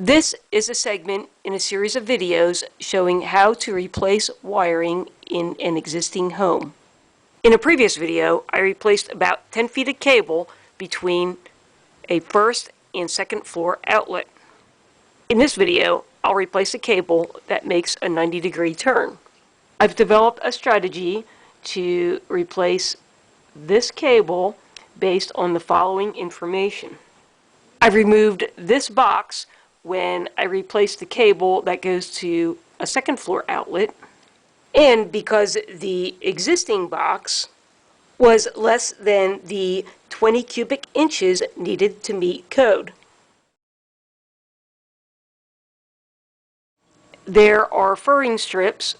This is a segment in a series of videos showing how to replace wiring in an existing home. In a previous video, I replaced about 10 feet of cable between a first and second floor outlet. In this video, I'll replace a cable that makes a 90-degree turn. I've developed a strategy to replace this cable based on the following information. I've removed this box when I replaced the cable that goes to a second floor outlet, and because the existing box was less than the 20 cubic inches needed to meet code. There are furring strips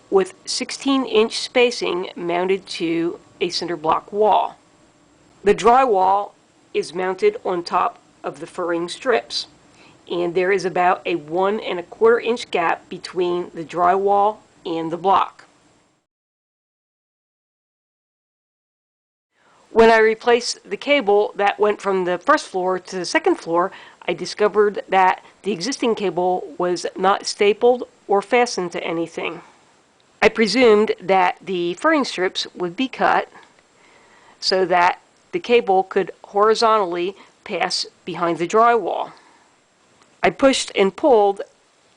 with 16-inch spacing mounted to a cinder block wall. The drywall is mounted on top of the furring strips, and there is about a 1 1/4 inch gap between the drywall and the block. When I replaced the cable that went from the first floor to the second floor, I discovered that the existing cable was not stapled or fastened to anything. I presumed that the furring strips would be cut so that the cable could horizontally pass behind the drywall. I pushed and pulled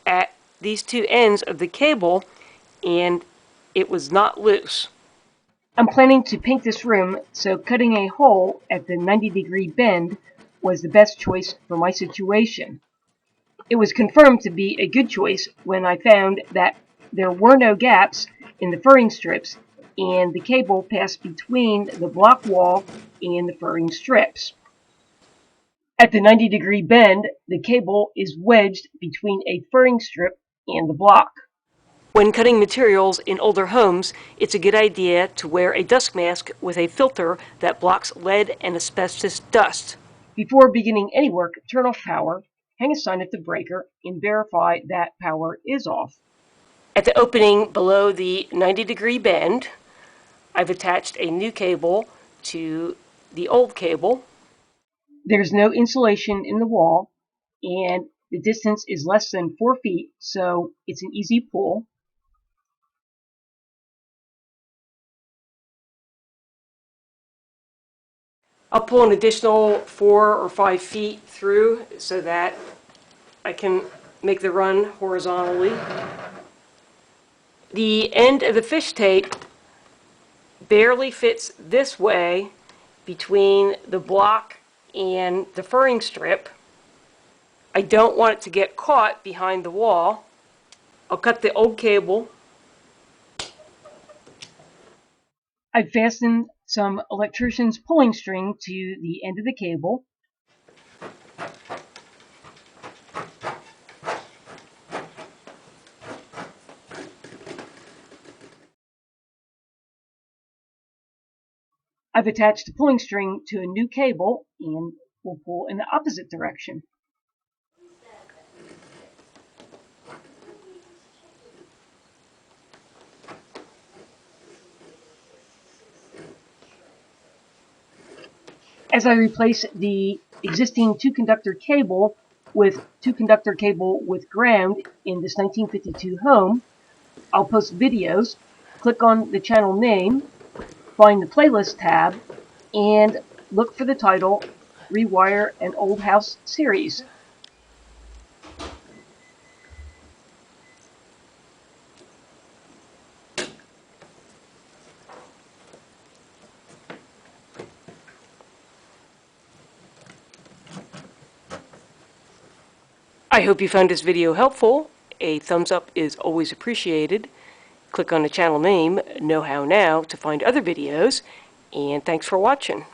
at these two ends of the cable, and it was not loose. I'm planning to paint this room, so cutting a hole at the 90-degree bend was the best choice for my situation. It was confirmed to be a good choice when I found that there were no gaps in the furring strips, and the cable passed between the block wall and the furring strips. At the 90-degree bend, the cable is wedged between a furring strip and the block. When cutting materials in older homes, it's a good idea to wear a dust mask with a filter that blocks lead and asbestos dust. Before beginning any work, turn off power, hang a sign at the breaker, and verify that power is off. At the opening below the 90-degree bend, I've attached a new cable to the old cable. There's no insulation in the wall, and the distance is less than 4 feet, so it's an easy pull. I'll pull an additional 4 or 5 feet through so that I can make the run horizontally. The end of the fish tape barely fits this way between the block and the furring strip. I don't want it to get caught behind the wall. I'll cut the old cable. I've fastened some electrician's pulling string to the end of the cable. I've attached the pulling string to a new cable, and we'll pull in the opposite direction. As I replace the existing 2-conductor cable with 2-conductor cable with ground in this 1952 home, I'll post videos. Click on the channel name, find the playlist tab, and look for the title, Rewire an Old House Series. I hope you found this video helpful. A thumbs up is always appreciated. Click on the channel name, Know How Now, to find other videos, and thanks for watching.